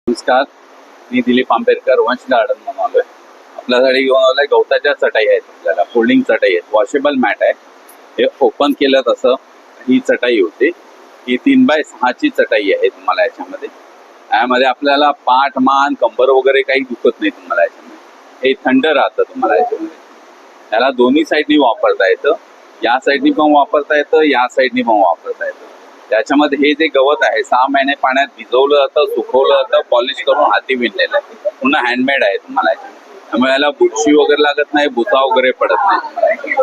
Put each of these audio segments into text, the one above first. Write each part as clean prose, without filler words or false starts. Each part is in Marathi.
नमस्कार, मी दिलीप आंबेडकर वंश गार्डन म्हणून आलोय. आपल्यासाठी घेऊन आलोय गवताच्या चटाई आहेत. आपल्याला फोल्डिंग चटाई आहेत, वॉशेबल मॅट आहे. हे ओपन केलं तसं ही चटाई होते. ही 3x6 ची चटाई आहे. तुम्हाला यामध्ये आपल्याला पाठ मान कंबर वगैरे काही दुखत नाही. तुम्हाला याच्यामध्ये हे थंड राहतं. तुम्हाला याच्यामध्ये त्याला दोन्ही साईडनी वापरता येतं. या साईडनी पण वापरता येतं, या साईडनी पण वापरता येतं. त्याच्यामध्ये हे जे गवत आहे 6 महिने पाण्यात भिजवलं जातं, सुकवलं जातं, पॉलिश करून हाती विणलेलं आहे. पुन्हा हँडमेड आहे. तुम्हाला त्यामुळे याला बुरशी वगैरे लागत नाही, भुसा वगैरे पडत नाही.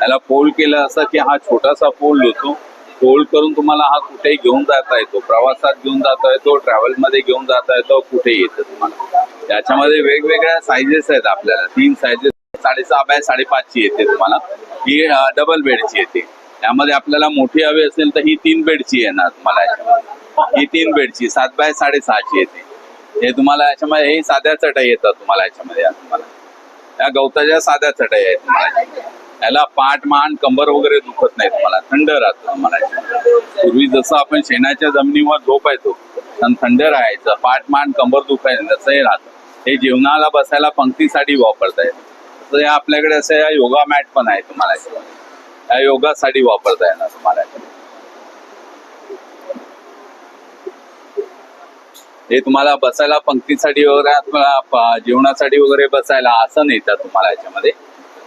याला फोल्ड केलं असं की हा छोटासा फोल्ड होतो. फोल्ड करून तुम्हाला हा कुठेही घेऊन जाता येतो, प्रवासात घेऊन जाता येतो, ट्रॅव्हलमध्ये घेऊन जाता येतो, कुठेही येतं तुम्हाला. त्याच्यामध्ये वेगवेगळ्या साईजेस आहेत. आपल्याला 3 साईजेस 6.5x6.5 ची येते. तुम्हाला ही डबल बेडची येते. त्यामध्ये आपल्याला मोठी हवी असेल तर ही 3 बेडची येणार तुम्हाला. याच्यामध्ये ही 3 बेडची 7x6.5 ची येते. हे तुम्हाला याच्यामध्ये हे साध्या चटाई येतात. तुम्हाला याच्यामध्ये या गवताच्या साध्या चटाई आहेत. तुम्हाला याला पाठ मान कंबर वगैरे दुखत नाही. तुम्हाला थंड राहतं. तुम्हाला पूर्वी जसं आपण शेणाच्या जमिनीवर झोपायचो पण थंड राहायचं, पाठ मान कंबर दुखायचं, तसंही राहतं. हे जेवणाला बसायला पंक्तीसाठी वापरता येतं. तर आपल्याकडे असं या योगा मॅट पण आहे. तुम्हाला या योगासाठी वापरता येणार तुम्हाला. हे तुम्हाला बसायला पंक्तीसाठी वगैरे, जेवणासाठी वगैरे बसायला आसन येतात तुम्हाला याच्यामध्ये.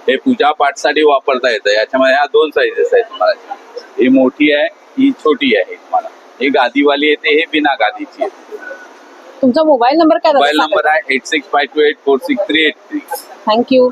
हे पूजा पाठसाठी वापरता येतं. याच्यामध्ये ह्या 2 साईजेस आहेत तुम्हाला. ही मोठी आहे, ही छोटी आहे. तुम्हाला ही गादीवाली येते, हे बिना गादीची येते. तुमचा मोबाईल नंबर काय? मोबाईल नंबर आहे 8652846383. थँक्यू.